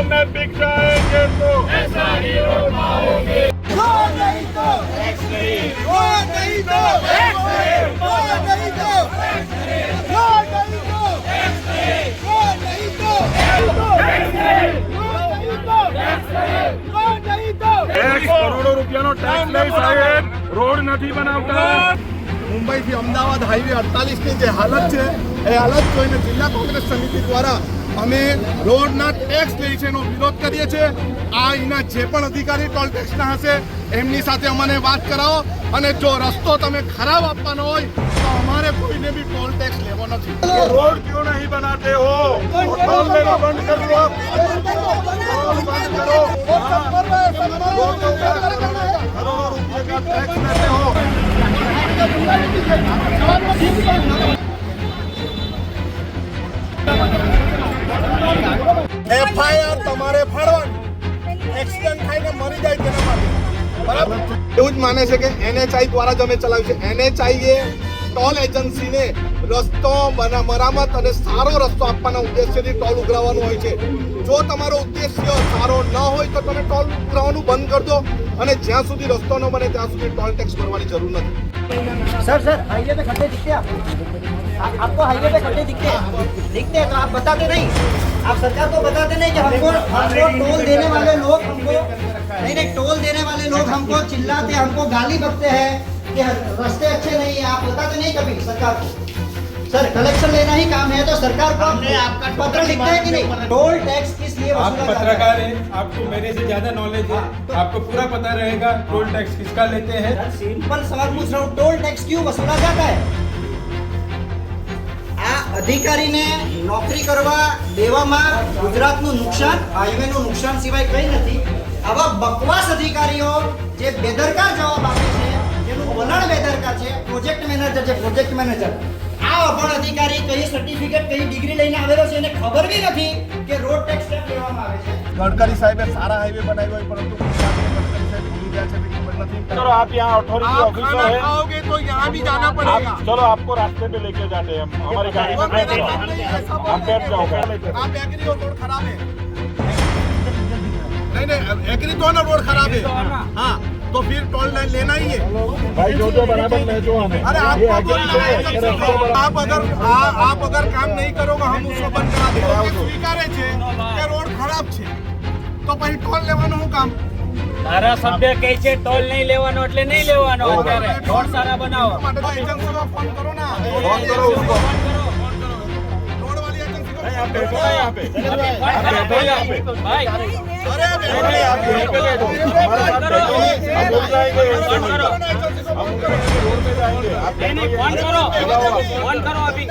में बिक जाएंगे तो ऐसा ही रोड पाओगे। नहीं तो टैक्स नहीं, नहीं तो टैक्स नहीं, नहीं तो टैक्स नहीं, नहीं तो टैक्स नहीं, नहीं तो करोड़ों रुपयाનો ટેક્સ લઈ સાહેબ રોડ નથી બનાવતા। મુંબઈથી અમદાવાદ હાઈવે 48 ની જે હાલત છે એ હાલત જોઈને જિલ્લા કોંગ્રેસ સમિતિ દ્વારા અમે રોડના ટેક્સ લે છે એનો વિરોધ કરીએ છીએ। આ એના જે પણ અધિકારી ટોલ ટેક્સના હશે એમની સાથે અમને વાત કરાવો અને જો રસ્તો તમે ખરાબ આપવાનો હોય તો અમારે કોઈને બી ટોલ ટેક્સ લેવો નથી। રોડ ક્यों नहीं बनाते हो? टोल लेना बंद कर दो, बंद करो। करोड़ों रुपये का टैक्स लेते हो। એફઆઈઆર તમારે ફાડવાની, એક્સિડન્ટ થાય ને મરી જાય તેના માટે બરાબર એવું જ માને છે કે એનએચઆઈ દ્વારા જ અમે ચલાવ્યું છે। એનએચઆઈ એ ટોલ એજન્સીને રસ્તો મરામત અને સારો રસ્તો આપવાના ઉદ્દેશ્યથી ટોલ ઉઘરાવવાનું હોય છે। જો તમારો ઉદ્દેશ્ય સારો ન હોય તો તમે ટોલ ઉઘરાવવાનું બંધ કરી દો અને જ્યાં સુધી રસ્તો ન બને ત્યાં સુધી ટોલ ટેક્સ ભરવાની જરૂર નથી। सर हाईवे पे खड्डे दिखते हैं आपको हाईवे पे खड्डे दिखते हैं तो आप बताते नहीं। आप सरकार को बताते नहीं कि हमको टोल देने वाले लोग नहीं टोल देने वाले लोग हमको चिल्लाते, हमको गाली बकते हैं कि रास्ते अच्छे नहीं है। आप बताते नहीं कभी सरकार को। सर कलेक्शन लेना ही काम है तो सरकार को आपका पत्र लिखते हैं कि नहीं? टोल टैक्स किस लिए आप पत्रकार हैं, आपको मेरे से ज्यादा नॉलेज है, आपको पूरा पता रहेगा टोल टैक्स किसका लेते हैं। सिंपल सवाल पूछ रहा हूँ, टोल टैक्स क्यों वसूला जाता है? આ અધિકારીને નોકરી કરવા દેવામાં ગુજરાતનું નુકસાન, હાઈવેનું નુકસાન સિવાય કંઈ નથી। આવા બકવાસ અધિકારીઓ જે બેદરકાર જવાબ આપે છે, જેનું વલણ બેદરકાર છે, પ્રોજેક્ટ મેનેજર આ અભણ અધિકારી કઈ સર્ટિફિકેટ કઈ ડિગ્રી લઈને આવેલો છે એને ખબર બી નથી કે રોડ ટેક્સ કેમ લેવામાં આવે છે। ગડકરી સાહેબે સારા હાઈવે બનાવ્યો હોય પરંતુ ગડકરી સાહેબ ભૂલી ગયા છે કે ખબર નથી। चलो आप यहाँ अथॉरिटी ऑफिसर है, खाओगे तो यहाँ भी जाना पड़ेगा। चलो आपको रास्ते पे लेके जाते हैं हम, हमारी गाड़ी में बैठ जाओ, आप बैठ जाओ। आप एग्री हो रोड खराब है? नहीं एग्री तो ना रोड खराब है, हाँ तो फिर टोल लेना ही है भाई। जो बराबर ले जो हमें। अरे आप अगर काम नहीं करोगे हम उसको बंद करा देंगे। स्वीकारे छे કે રોડ ખરાબ છે તો પછી ટોલ લેવાનું શું કામ? ધારાસભ્ય કહે છે ટોલ નહીં લેવાનો એટલે નહીં લેવાનો, અત્યારે રોડ સારા બનાવો માટે તો એજન્સીમાં ફોન કરો ના, ફોન કરો उसको, रोड वाली एजेंसी को। नहीं आप बैठो ना यहाँ पे, आप बैठो यहाँ पे ભાઈ। अरे बैठो आप यहीं पे बैठो, हमारे साथ बैठो, हम लोग जाएंगे रोड पे जाएंगे। आप नहीं फोन करो अभी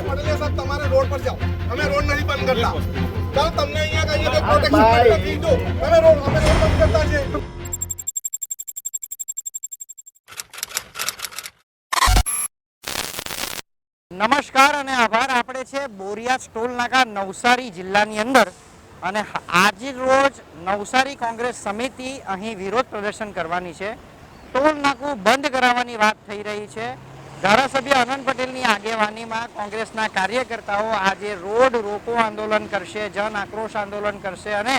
पटेल साहब તમારે રોડ પર જાઓ, અમે રોડ નહીં બંધ કરતા। ચાલો તમને અહીંયા કહીએ કે પ્રોટેક્શન નથી દો, અમે રોડ બંધ કરતા છે। નમસ્કાર અને આભાર। આપણે છે બોરિયાજ ટોલ નાકા નવસારી જિલ્લાની અંદર અને આજે રોજ નવસારી કોંગ્રેસ સમિતિ અહીં વિરોધ પ્રદર્શન કરવાની છે। ટોલ નાકું બંધ કરાવવાની વાત થઈ રહી છે। ધારાસભ્ય અનંત પટેલની આગેવાનીમાં કોંગ્રેસના કાર્યકર્તાઓ આજે રોડ રોકો આંદોલન કરશે, જન આક્રોશ આંદોલન કરશે અને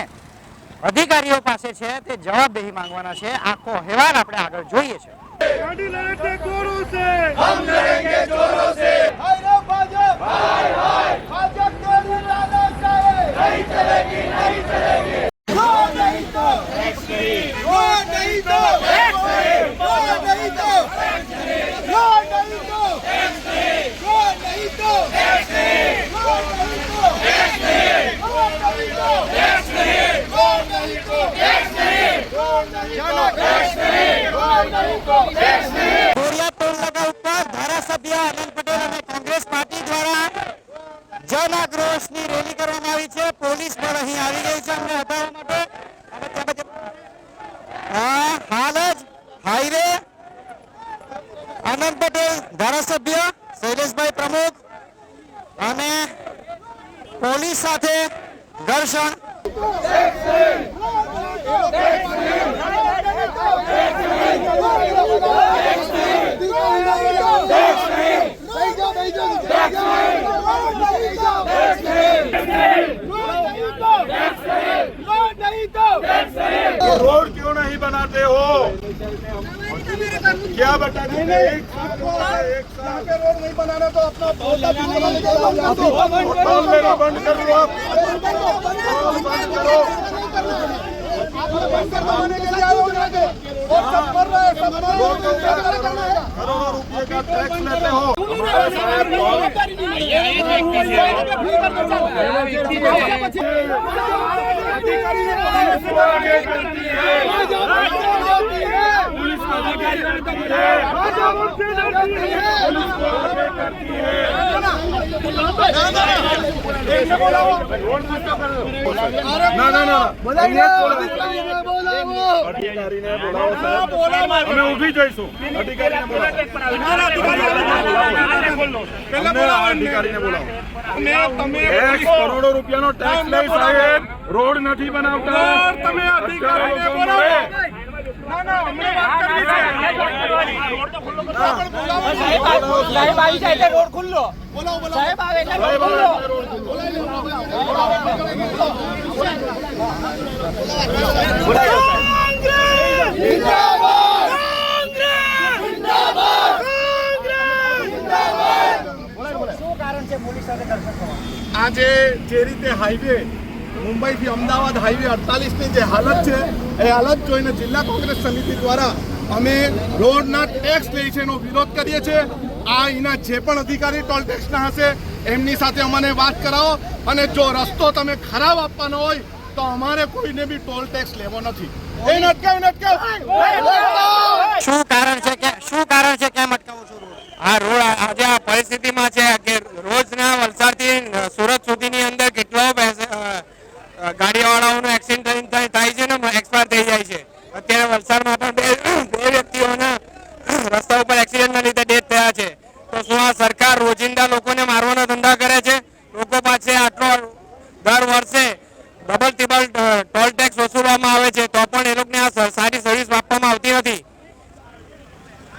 અધિકારીઓ પાસે છે તે જવાબદેહી માંગવાના છે। આખો અહેવાલ આપણે આગળ જોઈએ છે। गाड़ी लड़ेंगे जोरों से, हम लड़ेंगे जोरों से। हाय रे भाजपा, हाय हाय भाजपा के तानाशाही नहीं चलेगी, नहीं चलेगी। वो नहीं तो टैक्स नहीं, वो नहीं तो टैक्स नहीं, वो नहीं तो टैक्स नहीं, वो नहीं तो टैक्स नहीं, वो नहीं तो टैक्स नहीं, वो नहीं तो टैक्स नहीं, वो नहीं तो टैक्स नहीं, वो नहीं तो टैक्स नहीं, वो नहीं तो टैक्स नहीं, वो नहीं तो टैक्स नहीं। બોરિયાજ ટોલ નાકા ઉપર ધારાસભ્ય અનંત પટેલ અને કોંગ્રેસ પાર્ટી દ્વારા જન આક્રોશની રેલી કરવામાં આવી છે। પોલીસ પણ અહીં આવી ગઈ છે અમને હટાવવા માટે। હાલ જ હાઈવે અનંત પટેલ ધારાસભ્ય શૈલેષભાઈ પ્રમુખ અને પોલીસ સાથે ઘર્ષણ. रोड क्यों नहीं बनाते हो? क्या बता दें? एक साल के रोड नहीं बनाना तो अपना बंद कर दो आप। बंद करो। करोड़ों रुपए का टैक्स लेते हो। અધિકારીને બોલાવો સાહેબ. અમે ઊભી જઈશું. અધિકારીને બોલાવો. અધિકારીને બોલાવો. ટેક્સ કરોડો રૂપિયાનો ટેક્સ લઈ સાહેબ રોડ નથી બનાવતા. તમે અધિકારીને બોલાવો. સાહેબ આવી જાય એટલે રોડ ખુલ્લો. સાહેબ આવે એટલે રોડ ખુલ્લો. આજે જે રીતે હાઈવે મુંબઈથી અમદાવાદ હાઈવે 48ની જે હાલત છે એ હાલત જોઈને જિલ્લા કોંગ્રેસ સમિતિ દ્વારા અમે રોડના ટેક્સ લઈ છે એનો વિરોધ કરીએ છીએ. આ એના જે પણ અધિકારી ટોલ ટેક્સના હશે એમની સાથે અમને વાત કરાવો અને જો રસ્તો તમે ખરાબ આપવાનો હોય તો અમારે કોઈને બી ટોલ ટેક્સ લેવો નથી. એ અટકાવ. શું કારણ છે કેમ અટકાવો છો રોડ? આ રોડ આજે આ પરિસ્થિતિમાં છે કે રોજના વલસાડથી સુરત સુધીની અંદર કેટલાઓ ગાડીવાળાઓનું એક્સિડન્ટ થાય છે ને એક્સપાયર થઈ જાય છે. અત્યારે વલસાડમાં પણ બે વ્યક્તિઓના રસ્તા ઉપર એક્સિડન્ટના લીધે ડેથ થયા છે. તો શું આ સરકાર રોજિંદા લોકોને મારવાના ધંધા કરે છે? લોકો પાસે આટલો દર વર્ષે ડબલ ટિબલ ટોલ ટેક્સ વસૂલવામાં આવે છે તો પણ એ લોકોને આ સારી સર્વિસ આપવામાં આવતી નથી.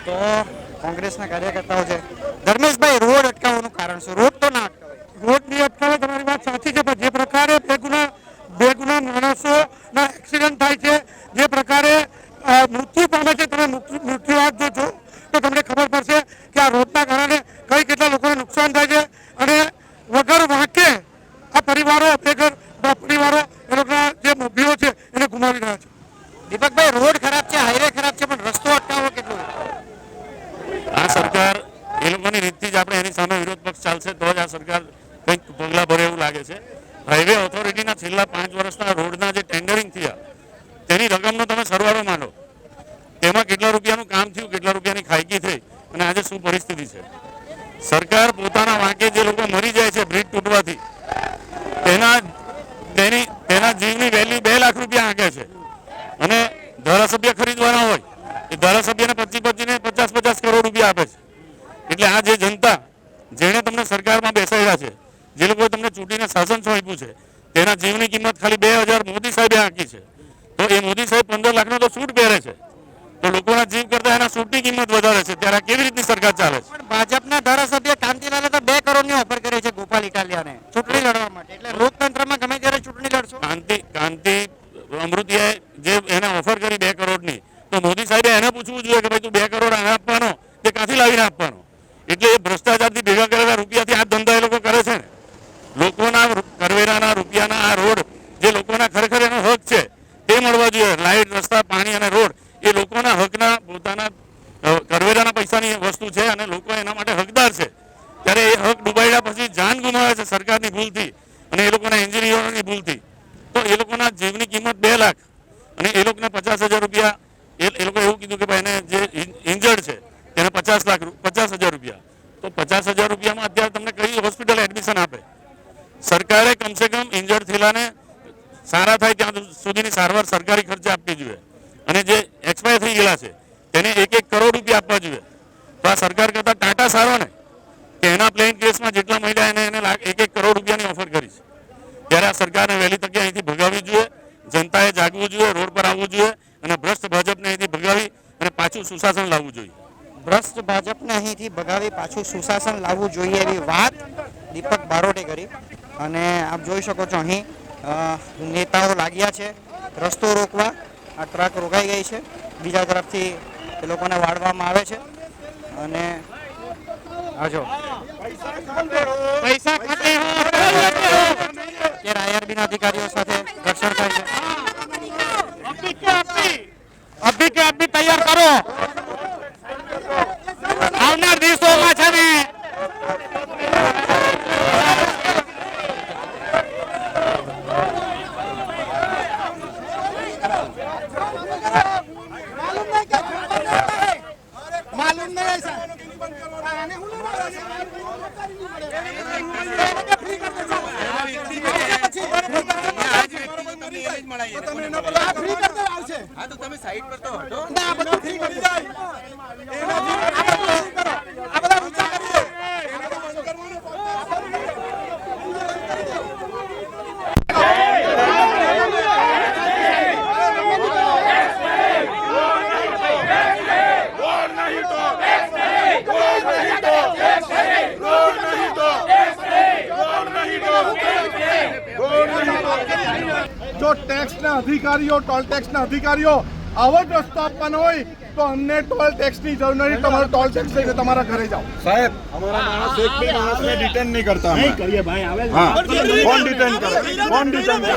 તો કોંગ્રેસના કાર્યકર્તાઓ છે. ધર્મેશભાઈ, રોડ અટકાવવાનું કારણ શું? રોડ તો ના અટકાવે. રોડ નહીં અટકાવે, તમારી વાત સાચી છે, પણ જે પ્રકારે બે ગુના માણસોના એક્સિડન્ટ થાય છે, જે પ્રકારે મૃત્યુ પામે છે, તમે મૃત્યુ આંક જો છો તો તમને ખબર પડશે કે આ રોડના કારણે કેટલા લોકોને નુકસાન થાય છે અને વગર વાંકે આ પરિવારો એ લોકોના જે મોભીઓ છે એને ગુમાવી રહ્યા છે. દીપકભાઈ, રોડ ખરાબ છે, હાઈવે ખરાબ છે, પણ રસ્તો અટકાવવો કેટલો? આ સરકાર એ લોકોની રીતથી જ આપણે એની સામે વિરોધ પક્ષ ચાલશે તો જ આ સરકાર કંઈક પગલાં ભરે એવું લાગે છે. હાઈવે ઓથોરિટીના છેલ્લા 5 વર્ષના રોડના જે ટેન્ડરિંગ થયા તેની રકમનો તમે સરવાળો માંડો, તેમાં કેટલા રૂપિયાનું કામ થયું, કેટલા રૂપિયાની ખાયકી થઈ અને આજે શું પરિસ્થિતિ છે. સરકાર પોતાના વાંકે જે લોકો મરી જાય છે બ્રિજ તૂટવાથી તેના જીવની વેલ્યુ 2 લાખ રૂપિયા આંકે છે અને ધારાસભ્ય ખરીદવાના હોય એ ધારાસભ્યને 50 કરોડ રૂપિયા આપે છે. એટલે આ જે જનતા જેણે તમને સરકારમાં બેસાડ્યા છે, જે લોકોએ તમને ચૂંટીને શાસન સોંપ્યું છે, તેના જીવની કિંમત ખાલી 2000 મોદી સાહેબે આંકી છે. તો એ મોદી સાહેબ 15 લાખનો તો સૂટ પહેરે છે, તો લોકોના જીવ કરતા એના સૂટની કિંમત વધારે છે. ત્યારે કેવી રીતની સરકાર ચાલે છે? પણ ભાજપના ધારાસભ્ય કાંતિલાલે તો 2 કરોડની ઓફર કરી છે ગોપાલ ઇટાલિયાને ચૂંટણી લડવા માટે. એટલે લોકતંત્રમાં ગમે ત્યારે ચૂંટણી લડશો. કાંતિ અમૃતિયાએ જે એને ઓફર કરી 2 કરોડની, તો મોદી સાહેબે એને પૂછવું જોઈએ કે ભાઈ તું 2 કરોડ આને આપવાનો કે ક્યાંથી લાવીને આપવાનો. એટલે એ ભ્રષ્ટાચારથી ભેગા કરેલા રૂપિયાથી આ ધંધા એ લોકો કરે છે ને. લોકોના કરવેરાના રૂપિયાના આ રોડ જે લોકોના ખરેખર એનો હક છે તે મળવા જોઈએ. લાઇટ, રસ્તા, પાણી અને રોડ એ લોકોના હકના પોતાના કરવેરાના પૈસાની વસ્તુ છે અને લોકો એના માટે હકદાર છે. ત્યારે એ હક ડૂબાડ્યા પછી જાન ગુમાવે છે સરકારની ભૂલથી અને એ લોકોના એન્જિનિયરોની ભૂલથી. તો એ લોકોના જીવની કિંમત 2 લાખ અને એ લોકોને 50,000 રૂપિયા એ લોકો એવું કીધું કે ભાઈ એને જે ઇન્જર્ડ છે એને 50,000 રૂપિયા. તો 50,000 રૂપિયામાં અત્યારે તમને કઈ હોસ્પિટલ એડમિશન આપે? સરકારે કમસે કમ ઇન્જર્ડ થયેલાને સારા થાય ત્યાં સુધીની સારવાર સરકારી ખર્ચે આપવી જોઈએ અને જે એક્સપાયર થઈ ગયેલા છે તેને 1-1 કરોડ રૂપિયા આપવા જોઈએ. તો આ સરકાર કરતાં ટાટા સારો ને કે એના પ્લેન કેસમાં જેટલા મળ્યા એને 1-1 કરોડ રૂપિયાની ઓફર કરી છે. નીતિ ભગાવી પાછું સુશાસન લાવવું જોઈએ એવી વાત દીપક બારોટે કરી. અને આપ જોઈ શકો છો અહીં નેતાઓ લાગ્યા છે રસ્તો રોકવા. આ ટ્રક રોકાઈ ગઈ છે, બીજા તરફથી એ લોકોને વાળવામાં આવે છે. અને આ જો પૈસા ખાતે આઈઆરબીના અધિકારીઓ સાથે ઘર્ષણ થાય છે. અભી કે અભી તૈયાર કરો. આવનાર દિવસોમાં છે ને मालूम नहीं ऐसा हाँ तो તમે સાઈડ પર તો હટો ના બધું ફ્રી કરી જાય આ બધા ઊંચા કરી દે એના તો બંધ કરવાનું જો ટેક્સના અધિકારીઓ ટોલ ટેક્સના અધિકારીઓ આવો જ રસ્તો આપવાનો હોય તો અમને ટોલ ટેક્સની જરૂર નથી. તમારો ટોલ ટેક્સ લઈને તમારા ઘરે જાઓ. સાહેબ અમારા માણસ એક બી માણસને ડિટેન નહીં કરતા. નહીં કરીએ ભાઈ. આવે હા કોણ ડિટેન કરે? કોણ ડિટેન કરે?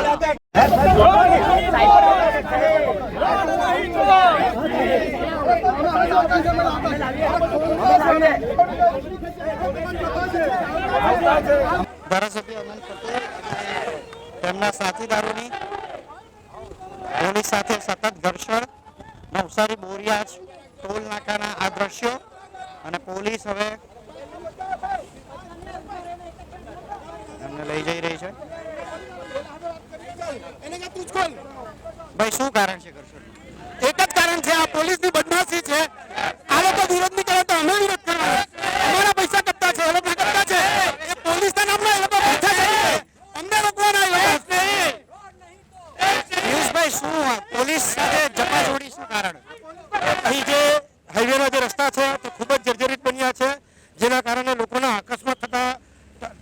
ધારાસભ્ય અનંત પટેલ તેમના સાથીદારોની પોલીસ સાથે સતત ઘર્ષણ. નવસારી બોરિયાજ ટોલ નાકાના આ દ્રશ્યો. અને પોલીસ હવે એમને લઈ જઈ રહી છે. ભાઈ શું કારણ છે ઘર્ષણ? એક જ કારણ છે, આ પોલીસની બદમાશી છે. આ લોકો વિરોધ નહીં કરે તો અમે વિરોધ કરવાનો. અમારા પૈસા કપતા છે, એ લોકો કપતા છે. એ પોલીસના નામના એ લોકો પૈસા છે. અમને રોકવાના એ લોકો. પિયુષભાઈ શું પોલીસ સાથે ઝપાઝોડી શું કારણ? અહીં જે હાઈવેના જે રસ્તા છે તે ખૂબ જ જર્જરિત બન્યા છે, જેના કારણે લોકોના અકસ્માત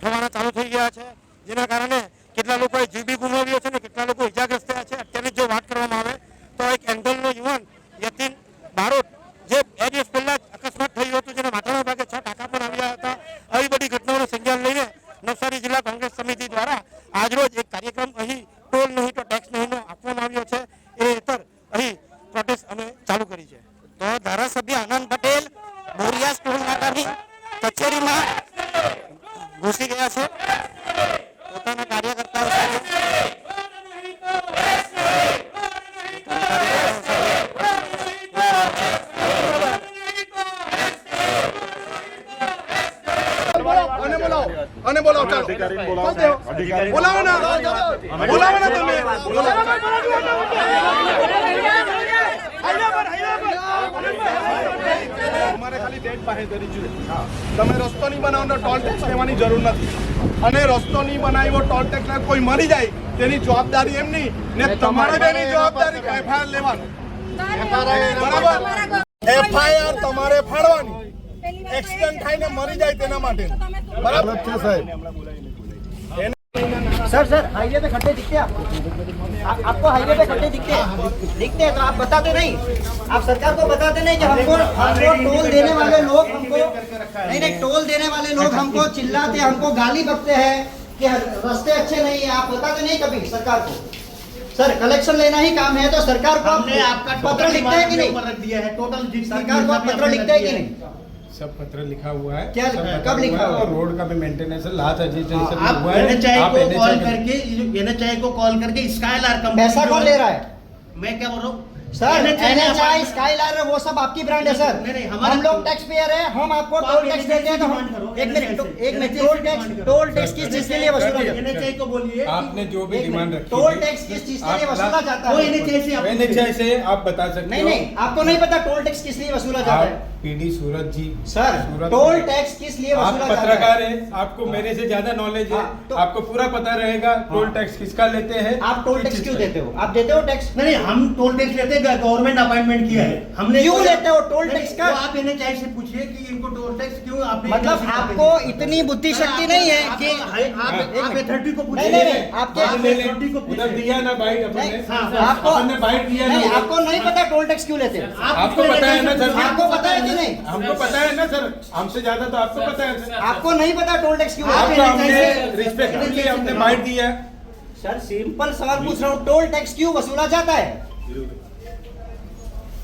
થવાના ચાલુ થઈ ગયા છે, જેના કારણે કેટલા લોકોએ જીવ બી ગુમાવ્યો છે અને કેટલા લોકો ઇજાગ્રસ્ત થયા છે. અત્યારની જો વાત કરવામાં આવે તો એક એંગલનો યુવાન યતીન બારોટ જે 2 દિવસ પહેલા જ અકસ્માત થયું હતું, જેના માથાના ભાગે 6 ટાંકા પણ આવ્યા હતા. આવી બધી ઘટનાઓનો સંજ્ઞાન લઈને નવસારી જિલ્લા કોંગ્રેસ સમિતિ દ્વારા આજરોજ એક કાર્યક્રમ અહીં ટોલ નહીં તો ટેક્સ નહીંનો આપવામાં આવ્યો છે. એ હેઠળ અહીં પ્રોટેસ્ટ અમે ચાલુ કરી છે. તો ધારાસભ્ય અનંત પટેલ બોરિયાજ ટોલ નાકાની કચેરીમાં ઘૂસી ગયા છે પોતાના કાર્યકર્તાઓ સાથે. અને બોલાવો ચાલો બોલાવો ના બોલાવો ના તમે અમારે ખાલી ડેટ બાહેધરી જોઈએ. તમે રસ્તો નહીં બનાવો ટોલ ટેક્સ લેવાની જરૂર નથી. અને રસ્તો નહીં બનાવ્યો ટોલ ટેક્સ કોઈ મરી જાય તેની જવાબદારી એમની ને તમારે બેની જવાબદારી એફઆઈઆર લેવાનું. બરાબર એફઆઈઆર તમારે ફાડવાની. એક્સિડન્ટ થાય ને મરી જાય તેના માટે બરાબર છે સાહેબ. सर हाईवे पे खड्डे दिखते हैं आपको हाईवे पे खड्डे दिखते हैं तो आप बताते नहीं. आप सरकार को बताते नहीं कि हमको टोल देने वाले लोग हमको नहीं टोल देने वाले लोग हमको चिल्लाते, हमको गाली बकते हैं कि रास्ते अच्छे नहीं है. आप बताते नहीं कभी सरकार को. सर कलेक्शन लेना ही काम है तो सरकार को आपका पत्र लिखते हैं कि नहीं? रख दिया है टोटल. सरकार को पत्र लिखते हैं कि नहीं? सब पत्र लिखा हुआ है. क्या कब लिखा हुआ है? और रोड का भी मेंटेनेंस लास्ट रजिस्ट्रेशन आप हुआ है. NHAI आप को NHAI कॉल करके NHAI को कॉल करके स्काईलार कंपनी पैसा कौन ले रहा है? मैं क्या बोल रहा हूँ सर NHAI स्काईलार वो सब आपकी ब्रांड है सर. नहीं, हम लोग टैक्स पेयर है, हम आपको टोल टैक्स देते हैं. तो एक मिनट टोल टैक्स किस चीज के लिए वसूला जाता है? NHAI को बोलिए आपने जो भी डिमांड रखी टोल टैक्स किस चीज के लिए वसूला जाता वो है? NHAI से आपको NHAI से आप बता सकते हो. नहीं आपको नहीं पता टोल टैक्स किस लिए वसूला जाता है? PD सूरज जी सर सूरज टोल जी, टैक्स किस लिए आप वसूला जाता पत्रकार है? हैं, आपको मेरे से ज्यादा नॉलेज है. हाँ, तो- आपको पूरा पता रहेगा टोल टैक्स किसका लेते हैं. आप टोल टैक्स क्यों देते हो? आप देते हो टैक्स? नहीं हम टोल टैक्स लेते हैं हमने गवर्नमेंट अपॉइंटमेंट किया है, हमने क्यों लेते हो टोल टैक्स का? तो आप NHAI से पूछिए कि इनको टोल टैक्स क्यों आपने मतलब आपको इतनी बुद्धि शक्ति नहीं है कि आप अथॉरिटी को पूछिए। नहीं, आपके अथॉरिटी को उधर पूछिए। दिया ना बाइट अपने आपको अपने बाइट दिया नहीं, ना आपको नहीं पता टोल टैक्स क्यों लेते हैं? आपको पता है ना सर, आपको पता है कि नहीं? हमको पता है ना सर, हमसे ज्यादा तो आपको पता है सर। आपको नहीं पता टोल टैक्स क्यों आपको लेते हैं? हमने रिस्पेक्ट के लिए हमने बाइट दी है। सर सिंपल सवाल पूछ रहा हूँ, टोल टैक्स क्यों वसूला जाता है?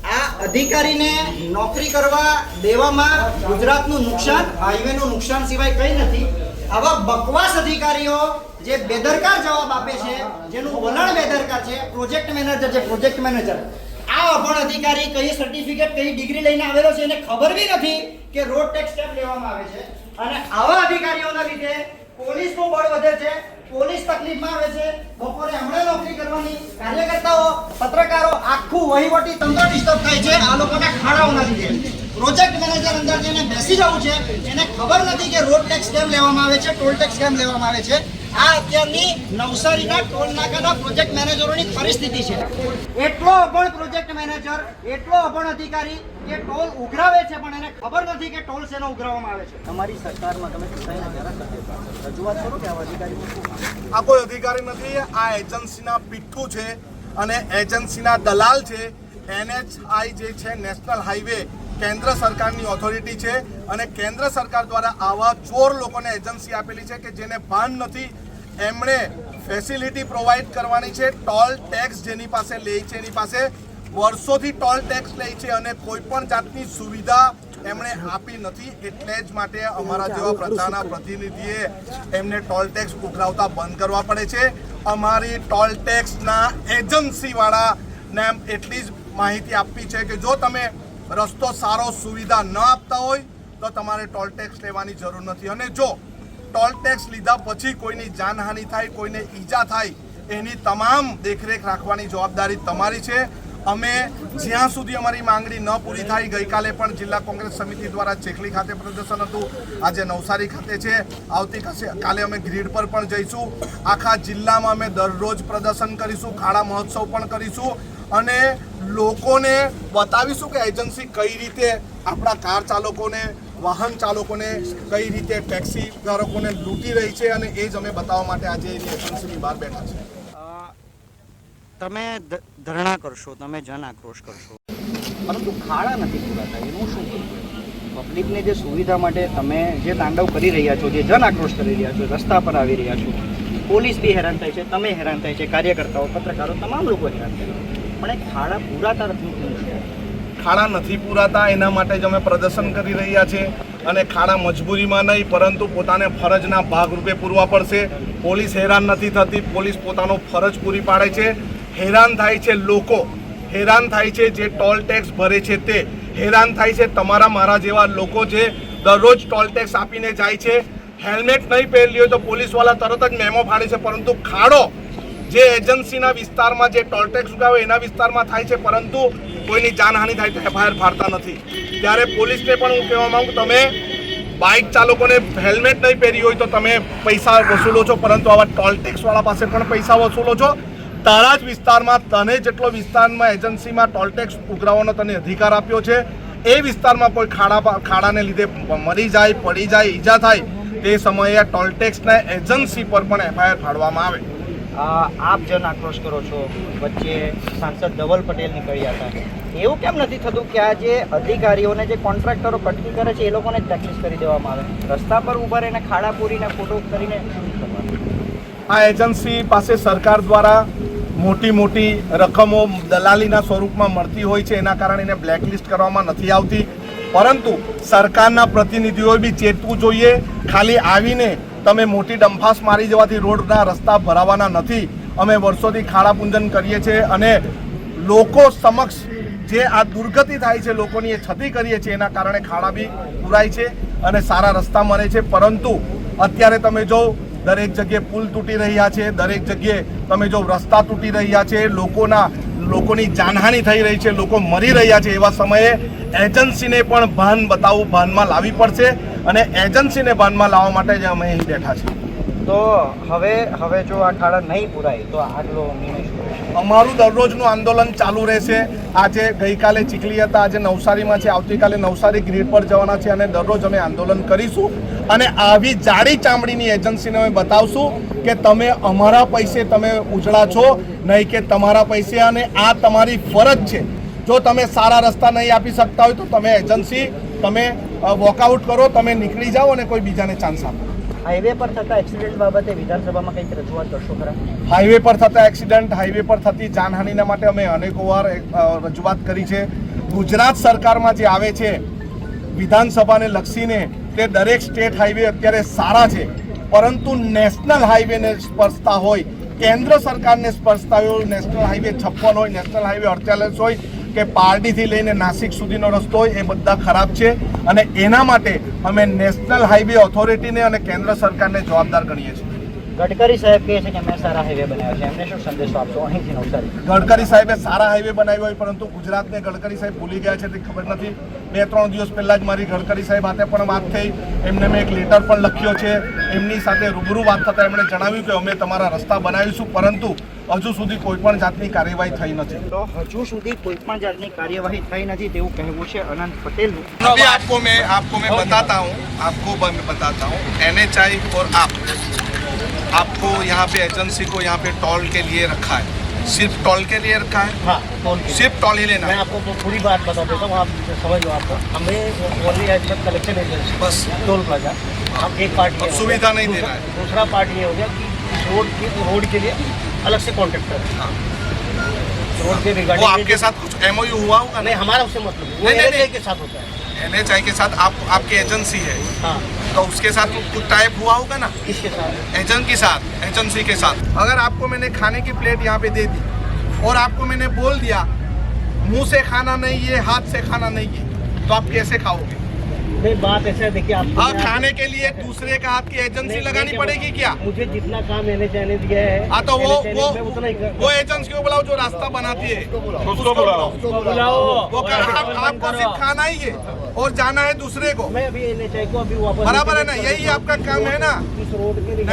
આ અધિકારીને નોકરી કરવા દેવામાં ગુજરાતનું નુકસાન, હાઈવેનું નુકસાન સિવાય કંઈ નથી. આવા બકવાસ અધિકારીઓ જે બેદરકાર જવાબ આપે છે, જેનું વલણ બેદરકાર છે, પ્રોજેક્ટ મેનેજર છે, પ્રોજેક્ટ મેનેજર આ અભણ અધિકારી કઈ સર્ટિફિકેટ કઈ ડિગ્રી લઈને આવેલો છે એને ખબર બી નથી કે રોડ ટેક્સ કેમ લેવામાં આવે છે. અને આવા અધિકારીઓના લીધે પોલીસનું બળ વધે છે, પોલીસ તકલીફમાં આવે છે. બપોરે હમણાં નોકરી કરવાની કાર્યકર્તાઓ, પત્રકારો, આખું વહીવટી તંત્ર ડિસ્ટર્બ થાય છે આ લોકોના ખાડાઓના લીધે. પ્રોજેક્ટ મેનેજર અંદર જઈને બેસી જવું છે, એને ખબર નથી કે રોડ ટેક્સ કેમ લેવામાં આવે છે, ટોલ ટેક્સ કેમ લેવામાં આવે છે. આ અત્યારની નવસારીના ટોલ નાકાના પ્રોજેક્ટ મેનેજરોની પરિસ્થિતિ છે. એટલો અભણ પ્રોજેક્ટ મેનેજર, એટલો અભણ અધિકારી કે ટોલ ઉઘરાવે છે પણ એને ખબર નથી કે ટોલ શેનો ઉઘરાવવામાં આવે છે. તમારી સરકારમાં તમે ચૂંટાઈને ત્યારે રજૂઆત કરો કે આવા અધિકારીઓ આ કોઈ અધિકારી નથી, આ એજન્સીના પીઠું છે અને એજન્સીના દલાલ છે. NHAI જે છે નેશનલ હાઈવે કેન્દ્ર સરકારની ઓથોરિટી છે અને કેન્દ્ર સરકાર દ્વારા આવા ચોર લોકોને એજન્સી આપેલી છે કે જેને ભાન નથી. એમણે ફેસિલિટી પ્રોવાઈડ કરવાની છે. ટોલ ટેક્સ જેની પાસે લે છે એની પાસે વર્ષોથી ટોલ ટેક્સ લે છે અને કોઈ પણ જાતની સુવિધા એમણે આપી નથી. એટલે જ માટે અમારા જેવા પ્રજાના પ્રતિનિધિએ એમને ટોલ ટેક્સ ઉઘરાવતા બંધ કરવા પડે છે. અમારી ટોલ ટેક્સના એજન્સીવાળાને એટલી જ માહિતી આપવી છે કે જો તમે રસ્તો સારો સુવિધા ન આપતા હોય તો તમારે ટોલ ટેક્સ લેવાની જરૂર નથી. અને જો ટોલ ટેક્સ લીધા પછી કોઈની જાનહાનિ થાય, કોઈને ઈજા થાય, એની તમામ દેખરેખ રાખવાની જવાબદારી તમારી છે. અમે જ્યાં સુધી અમારી માંગણી ન પૂરી થાય, ગઈકાલે પણ જિલ્લા કોંગ્રેસ સમિતિ દ્વારા ચેખલી ખાતે પ્રદર્શન હતું, આજે નવસારી ખાતે છે, આવતીકાલે અમે ગ્રીડ પર પણ જઈશું. આખા જિલ્લામાં અમે દરરોજ પ્રદર્શન કરીશું, ખાડા મહોત્સવ પણ કરીશું અને લોકોને બતાવીશું કે એજન્સી કઈ રીતે આપણા કાર ચાલકોને, વાહન ચાલકોને કઈ રીતે ટેક્સી ચાલકોને લૂંટી રહી છે અને એ જ અમે બતાવવા માટે આજે એની એજન્સીની બહાર બેઠા છે. તમે ધરણા કરશો, તમે જન આક્રોશ કરશો, પરંતુ ખાડા નથી પૂરાતા, એનું શું કરવું? પબ્લિકને જે સુવિધા માટે તમે જે તાંડવ કરી રહ્યા છો, જે જન આક્રોશ કરી રહ્યા છો, રસ્તા પર આવી રહ્યા છો, પોલીસ બી હેરાન થાય છે, તમે હેરાન થાય છે, કાર્યકર્તાઓ, પત્રકારો, તમામ લોકો હેરાન થાય છે, પણ એ ખાડા પૂરાતા નથી. ખાડા નથી પૂરાતા એના માટે જ અમે પ્રદર્શન કરી રહ્યા છે અને ખાડા મજબૂરીમાં નહીં પરંતુ પોતાને ફરજના ભાગરૂપે પૂરવા પડશે. પોલીસ હેરાન નથી થતી, પોલીસ પોતાનો ફરજ પૂરી પાડે છે. હેરાન થાય છે લોકો, હેરાન થાય છે જે ટોલ ટેક્સ ભરે છે તે, હેરાન થાય છે તમારા મારા જેવા લોકો જે દરરોજ ટોલ ટેક્સ આપીને જાય છે. હેલ્મેટ નહીં પહેરેલી હોય તો પોલીસવાળા તરત જ મેમો ફાડે છે, પરંતુ ખાડો જે એજન્સીના વિસ્તારમાં જે ટોલ ટેક્સ ઉગાવે એના વિસ્તારમાં થાય છે પરંતુ કોઈની જાનહાનિ થાય તો FIR ફાડતા નથી. ત્યારે પોલીસને પણ હું કહેવા માંગુ, તમે બાઇક ચાલકોને હેલ્મેટ નહીં પહેરી હોય તો તમે પૈસા વસૂલો છો, પરંતુ આવા ટોલ ટેક્સવાળા પાસે પણ પૈસા વસૂલો છો. તારા જ વિસ્તારમાં, તને જેટલો વિસ્તારમાં એજન્સીમાં ટોલ ટેક્સ ઉઘરાવવાનો તને અધિકાર આપ્યો છે, એ વિસ્તારમાં કોઈ ખાડાને લીધે મરી જાય, પડી જાય, ઈજા થાય તે સમયે ટોલ ટેક્સના એજન્સી પર પણ FIR ફાડવામાં આવે. આપ જન આક્રોશ કરો છો, વચ્ચે સાંસદ ધવલ પટેલ નીકળ્યા હતા. એવું કેમ નથી થતું કે આ જે અધિકારીઓને, જે કોન્ટ્રાક્ટરો કટકી કરે છે એ લોકોને જ બ્લેકલિસ્ટ કરી દેવામાં આવે? રસ્તા પર ઊભા રહીને ખાડા પૂરીને ફોટો કરીને આ એજન્સી પાસે સરકાર દ્વારા મોટી મોટી રકમો દલાલીના સ્વરૂપમાં મળતી હોય છે, એના કારણે એને બ્લેકલિસ્ટ કરવામાં નથી આવતી. પરંતુ સરકારના પ્રતિનિધિઓએ બી ચેતવું જોઈએ. ખાલી આવીને તમે મોટી ડંફાસ મારી જવાથી રોડના રસ્તા ભરાવાના નથી. અમે વર્ષોથી ખાડા પૂંજન કરીએ છીએ અને લોકો સમક્ષ જે આ દુર્ગતિ થાય છે, લોકોની એ છતી કરીએ છીએ, એના કારણે ખાડા બી પૂરાય છે અને સારા રસ્તા મળે છે. પરંતુ અત્યારે તમે જો દરેક જગ્યાએ પુલ તૂટી રહ્યા છે, દરેક જગ્યાએ તમે જો રસ્તા તૂટી રહ્યા છે, લોકોની જાનહાનિ થઈ રહી છે, લોકો મરી રહ્યા છે, એવા સમયે એજન્સીને પણ ભાન બતાવવું, ભાનમાં લાવવી પડશે અને એજન્સીને ભાનમાં લાવવા માટે જ અમે અહીં બેઠા છીએ. તો હવે જો આ ખાડા નહીં પૂરાય તો આગલો નિર્ણય શું રહેશે? અમારું દરરોજનું આંદોલન ચાલુ રહેશે. આજે ગઈકાલે ચીખલી હતા, આજે નવસારીમાં છે, આવતીકાલે નવસારી ગ્રીડ પર જવાના છે અને દરરોજ અમે આંદોલન કરીશું. અને આવી જાડી ચામડીની એજન્સીને અમે બતાવશું કે તમે અમારા પૈસે તમે ઉજળા છો, નહીં કે તમારા પૈસે. અને આ તમારી ફરજ છે. જો તમે સારા રસ્તા નહીં આપી શકતા હોય તો તમે એજન્સી તમે વોકઆઉટ કરો, તમે નીકળી જાઓ અને કોઈ બીજાને ચાન્સ આપો. હાઈવે પર થતા એક્સિડન્ટ બાબતે વિધાનસભામાં કંઈક રજૂઆત કરશો ખરા? હાઈવે પર થતા એક્સિડન્ટ, હાઈવે પર થતી જાનહાનિના માટે અમે અનેકો વાર રજૂઆત કરી છે. ગુજરાત સરકારમાં જે આવે છે વિધાનસભાને લક્ષીને, તે દરેક સ્ટેટ હાઈવે અત્યારે સારા છે, પરંતુ નેશનલ હાઈવેને સ્પર્શતા હોય, કેન્દ્ર સરકારને સ્પર્શતા હોય, નેશનલ હાઈવે 56 હોય, નેશનલ હાઈવે 48 હોય કે પારડીથી લઈને નાસિક સુધીનો રસ્તો હોય, એ બધા ખરાબ છે. અને એના માટે અમે નેશનલ હાઈવે ઓથોરિટીને અને કેન્દ્ર સરકારને જવાબદાર ગણીએ છીએ. ગડકરી સાહેબ કહે છે કે અમે સારા હાઈવે બનાવ્યા છે, એમને શું સંદેશો આપશો અહીંથી નવસારી? ગડકરી સાહેબે સારા હાઈવે બનાવ્યો હોય, પરંતુ ગુજરાતને ગડકરી સાહેબ ભૂલી ગયા છે તે ખબર નથી. 2-3 દિવસ પહેલા જ મારી ગડકરી સાહેબ સાથે પણ વાત થઈ. એમને મેં એક લેટર પણ લખ્યો છે. એમની સાથે રૂબરૂ વાત થતાં એમણે જણાવ્યું કે અમે તમારા રસ્તા બનાવીશું, પરંતુ હજુ સુધી કોઈ પણ જાતની કાર્યવાહી થઈ નથી. તો હજુ સુધી કોઈ પણ જાતની કાર્યવાહી થઈ નથી તેવું કહેવું છે અનંત પટેલનું. अभी आपको मैं बताता हूँ NHI और आपको यहाँ पे एजेंसी को यहाँ पे टोल के लिए रखा है, सिर्फ टोल के लिए रखा है. हाँ, टोल के लिए. सिर्फ टोल ही लेना मैं है. आपको पूरी बात बता देता हूँ, आप समझ लो. आपको हमें ओनली एज तक कलेक्शन एजेंसी बस टोल प्लाजा, हम एक पार्ट अब सुविधा नहीं देना है. दूसरा पार्ट ये हो गया कि इस रोड के लिए अलग से कॉन्ट्रैक्टर है. रोड के वो रिगार्डिंग आपके साथ कुछ MOU हुआ होगा नहीं, ना? हमारा उससे मतलब नहीं, वो नहीं, नहीं, NHI के साथ होता है. NHI के साथ आपकी एजेंसी है, हाँ, तो उसके साथ कुछ टाइप हुआ होगा ना किसके साथ? एजेंसी के साथ. अगर आपको मैंने खाने की प्लेट यहाँ पे दे दी और आपको मैंने बोल दिया मुंह से खाना नहीं है, हाथ से खाना नहीं है, तो आप कैसे खाओगे? नहीं, बात ऐसा है, देखिए आप हाँ, खाने के लिए दूसरे का हाथ की एजेंसी लगानी पड़ेगी क्या? मुझे जितना काम NHI ने दिया है, हाँ, तो मैं उतना ही वो एजेंसी को बुलाओ जो रास्ता बनाती है, उसको बुलाओ. बुलाओ. वो आपको सिर्फ खाना ही है और जाना है दूसरे को. मैं अभी NHI को अभी वापस बराबर है ना? यही आपका काम है ना? इस रोड के नहीं,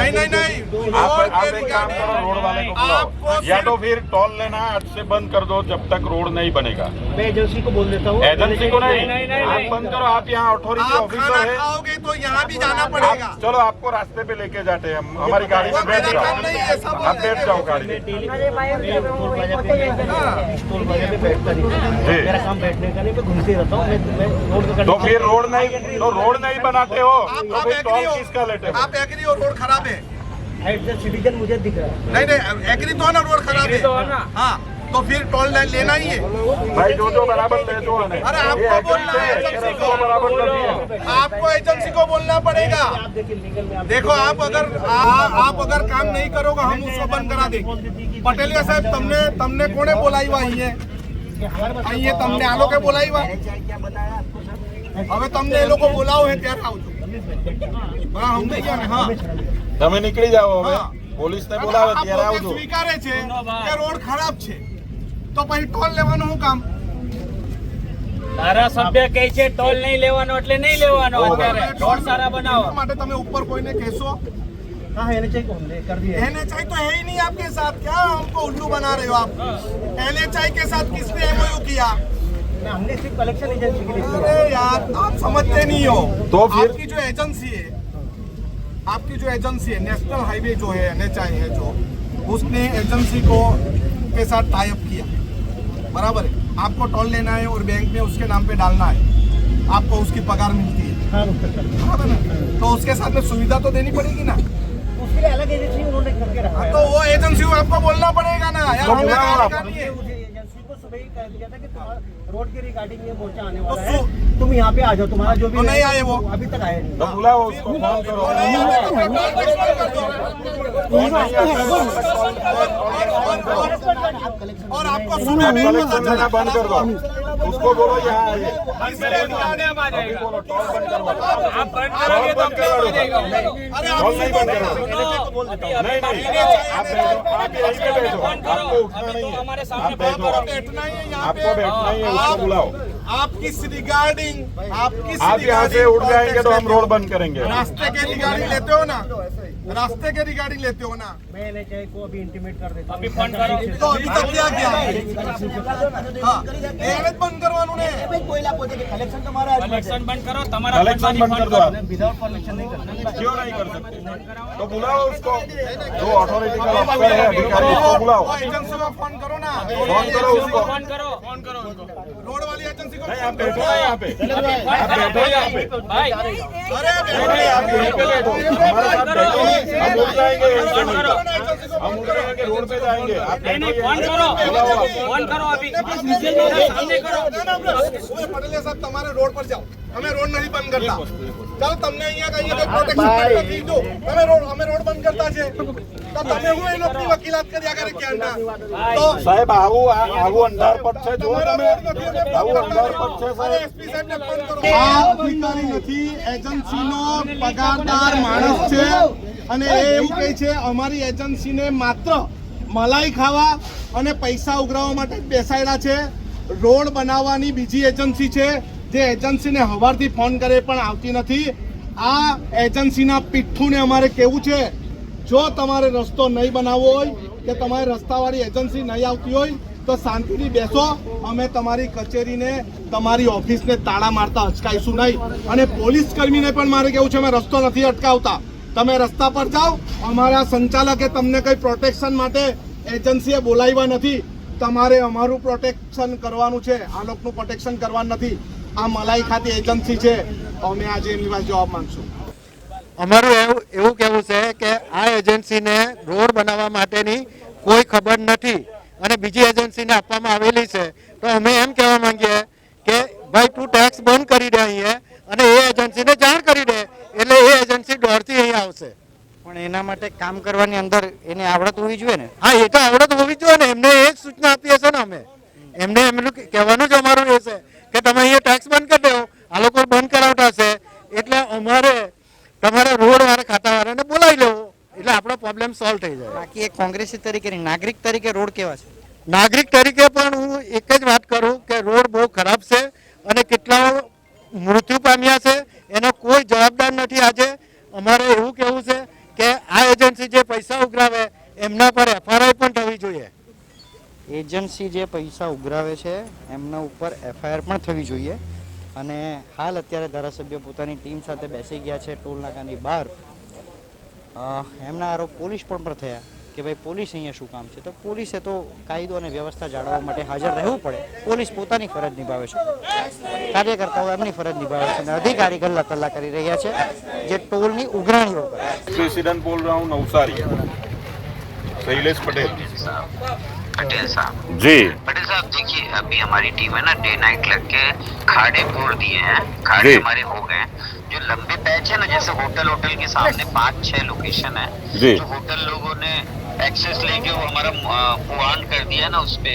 आप एक काम करो, रोड वाले को बुलाओ, आपको या तो फिर टोल लेना आज से बंद कर दो जब तक रोड नहीं बनेगा. मैं एजेंसी को बोल देता हूँ. एजेंसी को नहीं, नहीं, आप बंद करो. आप यहाँ अथॉरिटी आप ऑफिसर खाना है. खाओगे तो यहाँ भी जाना पड़ेगा. चलो आपको रास्ते पे लेके जाते हैं हम, हमारी गाड़ी वो में बैठ मेरा जाओ. काम नहीं है, सब आप बैठ जाओ गाड़ी में. टोल प्लाजा पे बैठता नहीं हूँ. मेरा काम बैठने का नहीं, मैं घूमते रहता हूँ. मैं रोड का तो फिर रोड नहीं बनाते हो तो फिर टोल किसका लेते हो? आप एग्री हो रोड खराब है? एज द सिटीजन मुझे दिख रहा है. नहीं, एग्री तो है ना रोड खराब एग्री तो है ना? हाँ, तो फिर टोल लेना ही है. भाई जो बराबर ले दो. अरे आपको बोलना है एजेंसी को, बराबर कर दिया. आपको एजेंसी को बोलना पड़ेगा. आप देखिए लीगल में देखो आप अगर काम नहीं करोगे हम उसको बंद करा देंगे. पटेलिया साहब તમને કોણે બોલાવ્યા અહીંયા તમને આ લોકો બોલાવ્યા. હવે તમને એ લોકો બોલાવો ત્યારે આવજો. હા, સમજી ગયા ને? હા, તમે નીકળી જાઓ હવે. હા. પોલીસને બોલાવે ત્યારે આવજો. સ્વીકારે છે કે રોડ ખરાબ છે, તો પછી ટોલ લેવાનું શું કામ? ધારાસભ્ય કહે છે ટોલ નહીં લેવાનો એટલે નહીં લેવાનો. અત્યારે રોડ સારા બનાવો. માટે તમે ઉપર કોઈને કહેશો? हाँ, NHI को हमने कर दिया है. NHI तो है ही नहीं आपके साथ, क्या हमको उल्लू बना रहे हो आप? NHI के साथ किसने MOU किया? हमने सिर्फ कलेक्शन एजेंसी के लिए किया. अरे यार आप समझते नहीं हो. तो फिर आपकी जो एजेंसी है नेशनल हाईवे जो है NHI है जो, उसने एजेंसी को के साथ टाई अप किया, बराबर है. आपको टोल लेना है और बैंक में उसके नाम पे डालना है, आपको उसकी पगार मिलती है, हाँ, उसका कर दिया. बराबर है. तो उसके साथ में सुविधा तो देनी पड़ेगी ना. उसके लिए अलग एजेंसी उन्होंने करके रखा है. तो वो एजेंसी को आपको बोलना पड़ेगा ना यार. तो हमें बुलाओ क्या आप. करनी है? मुझे एजेंसी को सुबह ही कह दिया था कि तुम्हारा रोड के रिगार्डिंग ये मोर्चा आने वाला तो है, तुम यहाँ पे आ जाओ. तुम्हारा जो भी तो नहीं आए वो. अभी तक आए नहीं. तो बुलाओ उसको, फोन करो. तो नहीं आए तो फिर टोल बंद कर दो. और आपको सुबह में कलेक्शन देना बंद कर दो. उसको बोलो यहाँ आइए. बोलो टोल बंद करवाओ. आप बंद करोगे तो क्या हो जाएगा? अरे टोल नहीं बंद आप करो. नहीं, आप यहीं पे बैठो. आपको उठना नहीं है. हमारे आप सामने बैठो. बैठना ही है यहाँ पे. आपको बैठना ही है. उसको बुलाओ. आप किस रिगार्डिंग आप यहाँ से उठ जाएंगे तो हम रोड बंद करेंगे. रास्ते के रिगार्डिंग लेते हो ना, रास्ते के रिगार्डिंग लेते हो ना। मैं NHAI को अभी इंटीमेट कर देता अभी फोन करो तो अभी तक क्या किया? हाँ, एनएच बंद करवानु ने। कोयला पहुंचे के कलेक्शन तो हमारा कलेक्शन बंद करो તમારા ફંડમાંથી ફોન કરો विदाउट परमिशन नहीं करता। क्यों नहीं कर सकते? तो बुलाओ उसको, जो अथॉरिटी का अफसर है अधिकारी उसको बुलाओ, वो एजेंसी को फोन करो ना। फोन करो उसको, ફોન કરો उनको। रोड वाली एजेंसी को आप बैठो ना यहाँ पे, आप बैठो यहाँ पे, ભાઈ अरे नहीं आप यहीं पे बैठो, हमारे साथ बैठो, हम उठ जाएंगे यहीं से नहीं। हम उठ जाएंगे, रोड पे जाएंगे, आप નહીં નહીં बैठो ફોન यहीं કરો पे। ફોન કરો અભી સામને કરો पटेल साहब તમારે રોડ પર જાઓ, અમે રોડ નહીં બંધ કરતા। ચાલો તમને અહીંયા કહીએ કે પ્રોટેક્શન નથી જો અમે રોડ બંધ કરતા છે તો તમે હું એ લોકોની વકીલાત કર્યા કરે ક્યાં ના તો સાહેબ આવું અંધારપટ છે, જો તમે આવું અંધારપટ છે સાહેબ। એસપી સાહેબને ફોન કરો। આ અધિકારી નથી, એજન્સીનો પગારદાર માણસ છે અને એ એવું કહે છે અમારી એજન્સીને માત્ર મલાઈ ખાવા અને પૈસા ઉઘરાવવા માટે બેસાડ્યા છે। રોડ બનાવવાની બીજી એજન્સી છે જે એજન્સીને હવારથી ફોન કરે પણ આવતી નથી। આ એજન્સીના પીઠુને અમારે કેવું છે જો તમારે રસ્તો નહીં બનાવવો હોય કે તમારે રસ્તાવાળી એજન્સી નહીં આવતી હોય તો શાંતિથી બેસો, અમે તમારી કચેરીને તમારી ઓફિસને તાળા મારતા અચકાઈશું નહીં। અને પોલીસ કર્મીને પણ મારે કેવું છે અમે રસ્તો નથી અટકાવતા, તમે રસ્તા પર જાઓ, અમારા સંચાલકે તમને કંઈ પ્રોટેક્શન માટે એજન્સીએ બોલાવ્યા નથી, તમારે અમારું પ્રોટેક્શન કરવાનું છે, આ લોકોનું પ્રોટેક્શન કરવાનું નથી। આ મલાઈ ખાતી એજન્સી છે, અમે આજે એમની પાસે જવાબ માંગશું। અમારું એવું કહેવું છે કે આ એજન્સીને રોડ બનાવવા માટેની કોઈ ખબર નથી અને બીજી એજન્સીને આપવામાં આવેલી છે, તો અમે એમ કહેવા માંગીએ કે ભાઈ તું ટેક્સ બંધ કરી દે અહીંયા અને એ એજન્સીને જાણ કરી દે એટલે એ એજન્સી દોડતી અહીં આવશે। પણ એના માટે કામ કરવાની અંદર એને આવડત હોવી જોઈએ ને। હા, એ તો આવડત હોવી જોઈએ ને, એમને એ જ સૂચના આપી હશે ને અમે એમને એમનું કહેવાનું જ અમારું રહેશે કે તમે અહીંયા ટેક્સ બંધ કરી દો, આ લોકો બંધ કરાવતા હશે એટલે અમારે તમારા રોડ વાળા ખાતાવાળાને બોલાવી લેવો એટલે આપણો પ્રોબ્લેમ સોલ્વ થઈ જાય। બાકી એક કોંગ્રેસી તરીકે નહીં, નાગરિક તરીકે રોડ કેવા છે? નાગરિક તરીકે પણ હું એક જ વાત કરું કે રોડ બહુ ખરાબ છે અને કેટલા મૃત્યુ પામ્યા છે એનો કોઈ જવાબદાર નથી। આજે અમારે એવું કહેવું છે કે આ એજન્સી જે પૈસા ઉઘરાવે એમના પર FRI પણ થવી જોઈએ। એજન્સી જે પૈસા ઉઘરાવે છે એમના ઉપર FIR પણ થવી જોઈએ। અને હાલ અત્યારે ધારાસભ્ય પોતાની ટીમ સાથે બેસી ગયા છે ટોલ નાકાની બહાર। એમના આરોપ પોલીસ પર થયા કે ભાઈ પોલીસ અહીંયા શું કામ છે, તો પોલીસે તો કાયદો અને વ્યવસ્થા જાળવવા માટે હાજર રહેવું પડે, પોલીસ પોતાની ફરજ નિભાવે છે, કાર્યકર્તાઓ એમની ફરજ નિભાવે છે અને અધિકારી ગલ્લા તલ્લા કરી રહ્યા છે જે ટોલની ઉઘરાણીઓ કરે। प्रेसिडेंट बोल रहा हूँ नवसारी, शैलेश पटेल। पटेल साहब जी पटेल साहब देखिए अभी हमारी टीम है ना डे नाइट लग के खाड़े पूर दिए हैं, खाड़े जी। हमारे हो गए हैं। जो लंबे पैच है ना जैसे होटल के सामने 5-6 लोकेशन है, जी। जो होटल लोगों ने एक्सेस लेके वो हमारा पुआन कर दिया ना उस पे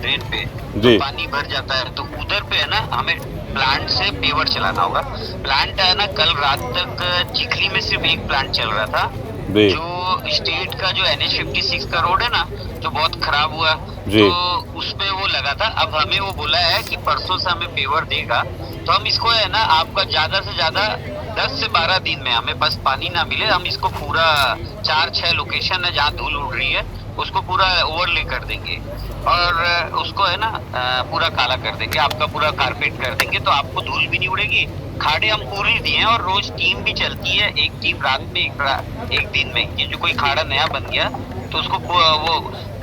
ड्रेन पे, जी। तो पानी भर जाता है, तो उधर पे है ना हमें प्लांट से पेवर चलाना होगा। प्लांट है ना कल रात तक चिखली में सिर्फ एक प्लांट चल रहा था, जी। जो स्टेट का जो NH56 का रोड है ना जो बहुत खराब हुआ, जी। तो उस पे वो लगा था। अब हमें वो बोला है कि परसों से हमें पेवर देगा, तो हम इसको है ना आपका ज्यादा से ज्यादा 10 से 12 दिन में हमें बस पानी ना मिले, हम इसको पूरा 4-6 लोकेशन है जहाँ धूल उड़ रही है उसको पूरा ओवरले कर देंगे और उसको है ना पूरा काला कर देंगे, आपका पूरा कारपेट कर देंगे, तो आपको धूल भी नहीं उड़ेगी। खाड़े हम पूरी दिए हैं और रोज टीम भी चलती है, एक टीम रात में एक दिन में, ये जो कोई खाड़ा नया बन गया तो उसको वो,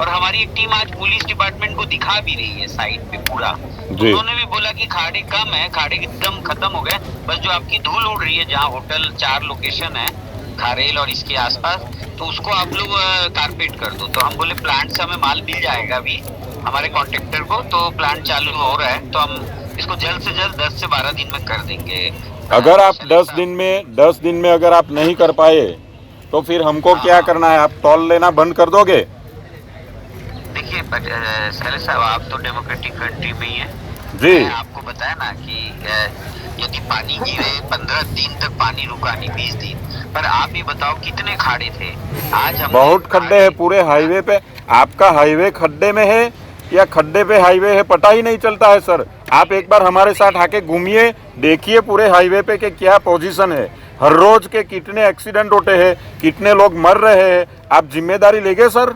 और हमारी एक टीम आज पुलिस डिपार्टमेंट को दिखा भी रही है साइड पे पूरा। जी। उन्होंने भी बोला कि खाड़े कम है, खाड़े एकदम खत्म हो गए, बस जो आपकी धूल उड़ रही है जहाँ होटल 4 लोकेशन है खारेल और इसके आसपास, तो उसको आप लोग कारपेट कर दो। तो हम बोले प्लांट से हमें माल मिल जाएगा अभी हमारे कॉन्ट्रेक्टर को, तो प्लांट चालू हो रहा है, तो हम इसको जल्द से जल्द 10 से 12 दिन में कर देंगे। अगर आप 10 दिन में अगर आप नहीं कर पाए तो फिर हमको क्या करना है? आप टोल लेना बंद कर दोगे? देखिए सैले साहब आप तो डेमोक्रेटिक कंट्री में ही है, जी। मैं आपको बताया ना कि यदि पानी गिरे 15 दिन तक पानी रुका नहीं 20 दिन, पर आप ये बताओ कितने खाड़े थे आज हम बहुत खड्डे हैं पूरे हाईवे पे। आपका हाईवे खड्डे में है या खड्डे पे हाईवे है पता ही नहीं चलता है सर। आप एक बार हमारे साथ आके घूमिए, देखिए पूरे हाईवे पे कि क्या पोजीशन है। हर रोज के कितने एक्सीडेंट होते हैं, कितने लोग मर रहे हैं, आप जिम्मेदारी लेंगे सर?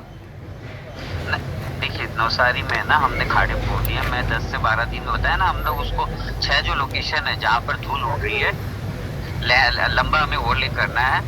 देखिए नौसारी में ना हमने खाड़े फोड़ दिए। मैं 10 से 12 दिन में बताया ना, हम लोग उसको 6 जो लोकेशन है जहाँ पर धूल उड़ रही है, लंबा हमें ओवरले करना है,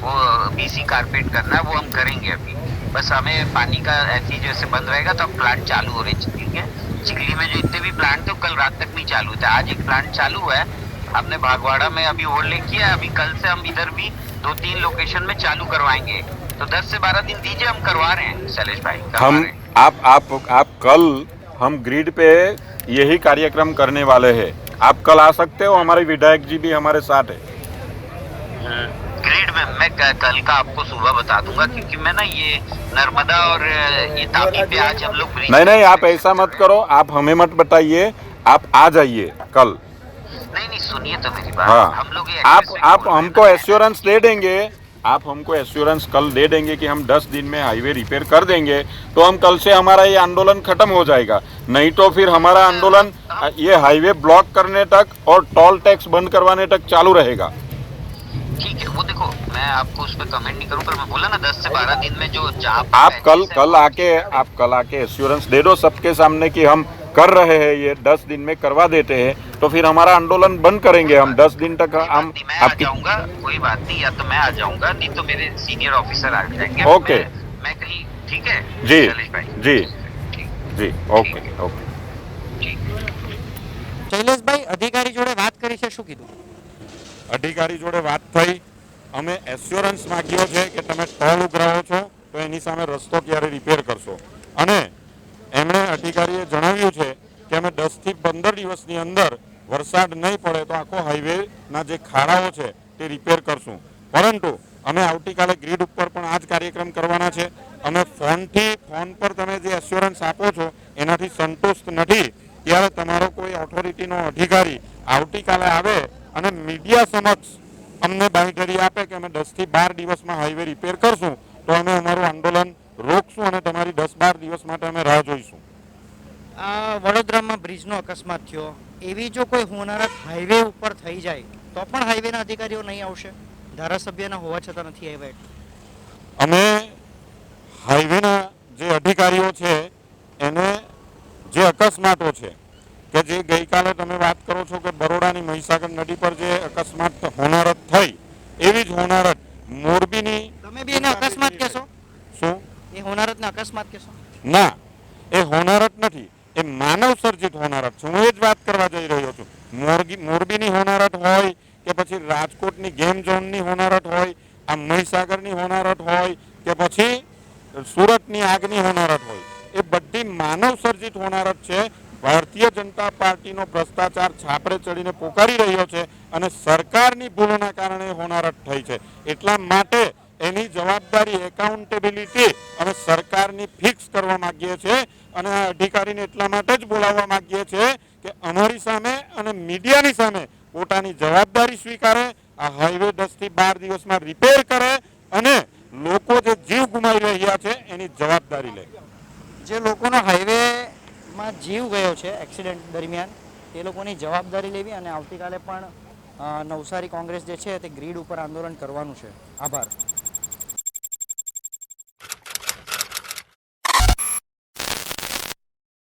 वो बीसी कारपेट करना है, वो हम करेंगे अभी। बस हमें पानी का ऐसी जैसे बंद रहेगा तो अब प्लांट चालू हो रहे चिकली के। चिकली में जो इतने भी प्लांट थे कल रात तक नहीं चालू थे, आज एक प्लांट चालू है। हमने भागवाड़ा में अभी ओवरले किया है, अभी कल से हम इधर भी 2-3 लोकेशन में चालू करवाएंगे। तो 10 से 12 दिन दीजिए, हम करवा रहे हैं शैलेश भाई। हम आप कल हम ग्रिड पे यही कार्यक्रम करने वाले हैं। आप कल आ सकते हो, हमारे विधायक जी भी हमारे साथ है। ग्रिड में मैं कल का आपको सुबह बता दूंगा, क्योंकि मैं ना ये नर्मदा और ये तापी पे आज हम लोग नहीं, आप ऐसा मत करो, आप हमें मत बताइए, आप आ जाइए कल। नहीं सुनिए तो मेरी बात। हाँ, हम लोग आप हमको एश्योरेंस दे देंगे, आप हमको एश्योरेंस कल दे देंगे कि हम 10 दिन में हाईवे रिपेयर कर देंगे, तो हम कल से हमारा ये आंदोलन खत्म हो जाएगा। नहीं तो फिर हमारा आंदोलन ये हाईवे ब्लॉक करने तक और टोल टैक्स बंद करवाने तक चालू रहेगा। ठीक है, वो देखो मैं आपको उस पर कमेंट नहीं करूँ, पर मैं बोला ना 10 से 12 दिन में जो जहाँ आप कल आके एश्योरेंस दे दो सबके सामने कि हम कर रहे हैं, ये 10 दिन में करवा देते हैं, तो फिर हमारा आंदोलन बंद करेंगे हम 10 दिन तक। हम मैं आ जाऊंगा, कोई बात नहीं, या तो मैं आ जाऊंगा, नहीं तो मेरे सीनियर ऑफिसर आ जाएंगे। ओके, मैं कहीं, ठीक है जी शैलेश भाई, जी ठीक, जी, ओके ओके। ठीक। શૈલેષભાઈ અધિકારી જોડે વાત કરી છે, શું કીધું? અધિકારી જોડે વાત થઈ, અમે એશ્યોરન્સ માગ્યો છે કે તમે ટોલ ઉઘરાવો છો તો એની સામે રસ્તો ક્યારે રિપેર કરશો, અને એમણે અધિકારીએ જણાવ્યું છે કે અમે 10 થી 15 દિવસની અંદર વરસાદ નહીં પડે તો આખો હાઈવેના જે ખાડાઓ છે તે રિપેર કરશું। પરંતુ અમે આવતીકાલે ગ્રીડ ઉપર પણ આ જ કાર્યક્રમ કરવાના છે। અમે ફોન પર તમે જે એશ્યોરન્સ આપો છો એનાથી સંતુષ્ટ નથી, ત્યારે તમારો કોઈ ઓથોરિટીનો અધિકારી આવતીકાલે આવે અને મીડિયા સમક્ષ અમને બાંયધરી આપે કે અમે 10 થી 12 દિવસમાં હાઈવે રિપેર કરશું, તો અમે અમારું આંદોલન રોકશું અને તમારી 10-12 દિવસ માટે અમે રાહ જોઈશું। આ વડોદરામાં બ્રિજનો અકસ્માત થયો, એવી જો કોઈ હોનારત હાઈવે ઉપર થઈ જાય તો પણ હાઈવેના અધિકારીઓ નહીં આવશે? ધારાસભ્યના હોવા છતાં નથી આવ્યા એટલે અમે હાઈવેના જે અધિકારીઓ છે એને જે અકસ્માતો છે કે જે ગઈકાલે તમે વાત કરો છો કે બરોડાની મહીસાગર નદી પર જે અકસ્માત હોનારત થઈ, એવી જ હોનારત મોરબીની, તમે બી એને અકસ્માત કહેશો? શું એ હોનારતને અકસ્માત કહેશો? ના, એ હોનારત નથી, એ માનવ સર્જિત હોનારત છે। હું એ જ વાત કરવા જઈ રહ્યો છું। મોરબીની હોનારત હોય કે પછી રાજકોટની ગેમ ઝોનની હોનારત હોય, આ મહીસાગરની હોનારત હોય કે પછી સુરતની આગની હોનારત હોય, એ બધી માનવ સર્જિત હોનારત છે। ભારતીય જનતા પાર્ટીનો ભ્રષ્ટાચાર છાપરે ચડીને પોકારી રહ્યો છે અને સરકારની ભૂલોના કારણે હોનારત થઈ છે। એટલા માટે એની જવાબદારી, એકાઉન્ટેબિલિટી અમે સરકારની ફિક્સ કરવા માંગીએ છીએ અને આ અધિકારીને એટલા માટે જ બોલાવવા માંગીએ છીએ કે અમારી સામે અને મીડિયાની સામે પોતાની જવાબદારી સ્વીકારે, આ હાઈવે 10 થી 12 દિવસમાં રિપેર કરે અને લોકો જે જીવ ગુમાવી રહ્યા છે એની જવાબદારી લે। જે લોકોનો હાઈવેમાં જીવ ગયો છે એક્સિડન્ટ દરમિયાન, તે લોકોની જવાબદારી લેવી અને આવતીકાલે પણ નવસારી કોંગ્રેસ જે છે તે ગ્રીડ ઉપર આંદોલન કરવાનું છે। આભાર।